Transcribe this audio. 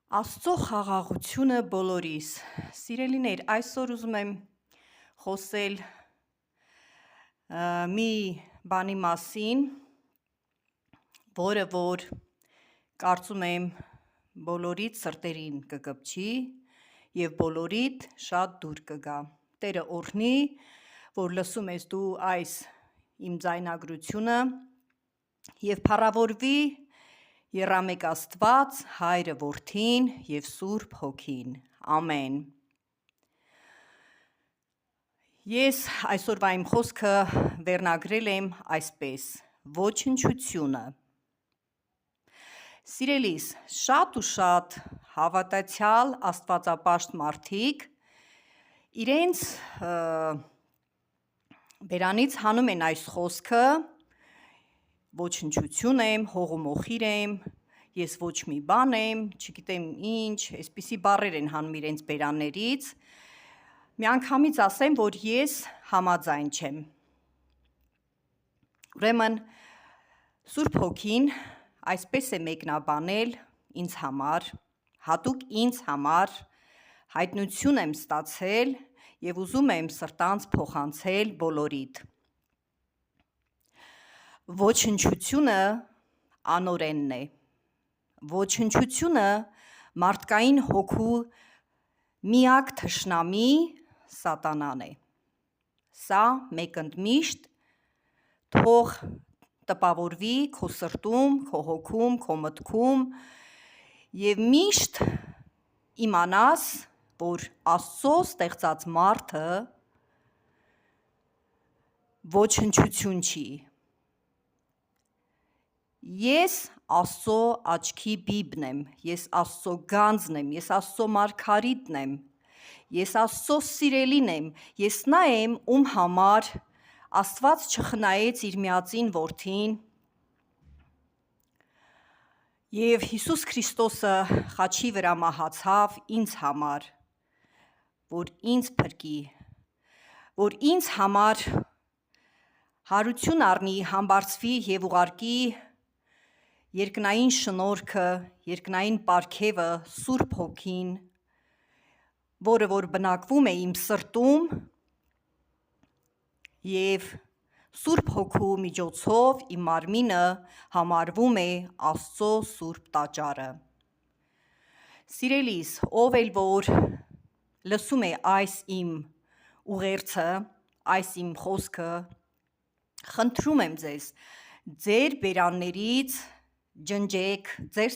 Աստծո խաղաղությունը բոլորիս։ Սիրելիներ, այսօր ուզում եմ խոսել մի բանի մասին, որը որ կարծում եմ բոլորիդ սրտերին կկպչի եւ բոլորիդ շատ դուր կգա։ Տերը օրհնի, որ լսում ես դու այս իմ ձայնագրությունը եւ փառավորվի Եռամեկ Աստված, Հայրը, Որդին և Սուրբ Հոգին, ամեն։ Ես այսօրվա իմ խոսքը վերնագրել եմ այսպես. ոչնչությունը։ Սիրելիս, շատ ու շատ հավատացյալ աստվածապաշտ մարդիկ իրենց բերանից հանում են այս խոսքը, ոչնչություն եմ, հողումոխիր եմ, ես ոչ մի բան եմ, չգիտեմ ինչ, այսպիսի բառեր են հանում իրենց բերաններից, միանգամից ասեմ, որ ես համաձայն չեմ։ Ուրեմն, Սուրբ Հոգին այսպես է մեկնաբանել ինձ համար, հատուկ ինձ համար, հայտնություն եմ ստացել և ուզում եմ սրտանց փոխանցել բոլորիդ։ Ոչնչությունը անօրենն է, ոչնչությունը մարդկային հոգու միակ թշնամի սատանան է, սա մեկընդմիշտ թող տպավորվի քո սրտում, քո հոգում, քո մտքում և միշտ իմանաս, որ Աստծո ստեղծած մարդը ոչնչություն չի։ Ես Աստծո աչքի բիբն եմ, ես Աստծո գանձն եմ, ես Աստծո մարգարիտն եմ, ես Աստծո սիրելին եմ, ես նա եմ, ում համար Աստված չխնայեց իր միածին որդին և Հիսուս Քրիստոսը խաչի վրա մահացավ ինձ համար, որ ինձ փրկի, որ ինձ համար հարություն առնի, համբարձվի և ուղարկի երկնային շնորհքը, երկնային պարգևը, Սուրբ Հոգին, որը որ բնակվում է իմ սրտում և Սուրբ Հոգու միջոցով իմ մարմինը համարվում է Աստծո Սուրբ Տաճարը։ Սիրելիս, ով էլ որ լսում է այս իմ ուղերձը, այս իմ խոսքը, խնդրում եմ ձեզ, ձեր բերաններից ջնջեք, ձեր